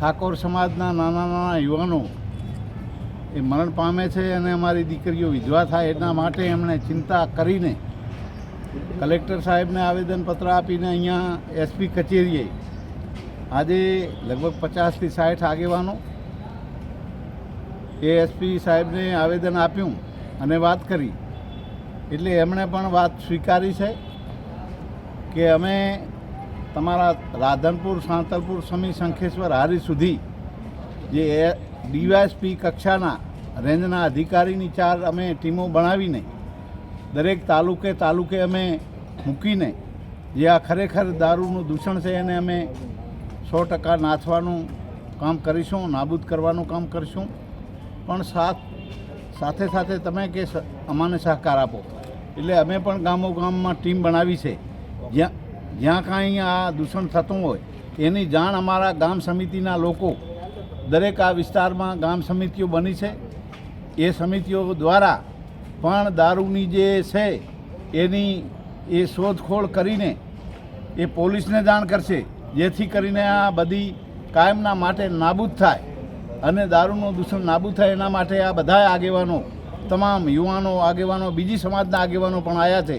ઠાકોર સમાજના નાના નાના યુવાનો એ મરણ પામે છે અને અમારી દીકરીઓ વિધવા થાય એના માટે એમણે ચિંતા કરીને કલેક્ટર સાહેબને આવેદનપત્ર આપીને અહીંયા એસપી કચેરીએ આજે લગભગ 50થી 60 આગેવાનો એ એસપી સાહેબને આવેદન આપ્યું અને વાત કરી એટલે એમણે પણ વાત સ્વીકારી છે કે અમે તમારા રાધનપુર, સાંતલપુર, સમી, શંખેશ્વર, હારી સુધી જે ડીવાયએસપી કક્ષાના રેન્જના અધિકારીની 4 અમે ટીમો બનાવીને દરેક તાલુકે અમે મૂકીને જે આ ખરેખર દારૂનું દૂષણ છે એને અમે 100% નાથવાનું કામ કરીશું, નાબૂદ કરવાનું કામ કરીશું. પણ સાથે સાથે તમે કે અમને સહકાર આપો એટલે અમે પણ ગામોગામમાં ટીમ બનાવી છે. જ્યાં કાંઈ આ દૂષણ થતું હોય એની જાણ અમારા ગામ સમિતિના લોકો દરેક આ વિસ્તારમાં ગામ સમિતિઓ બની છે. એ સમિતિઓ દ્વારા પણ દારૂની જે છે એની એ શોધખોળ કરીને એ પોલીસને જાણ કરશે જેથી કરીને આ બધી કાયમના માટે નાબૂદ થાય અને દારૂનું દૂષણ નાબૂદ થાય એના માટે આ બધા આગેવાનો, તમામ યુવાનો આગેવાનો, બીજી સમાજના આગેવાનો પણ આવ્યા છે.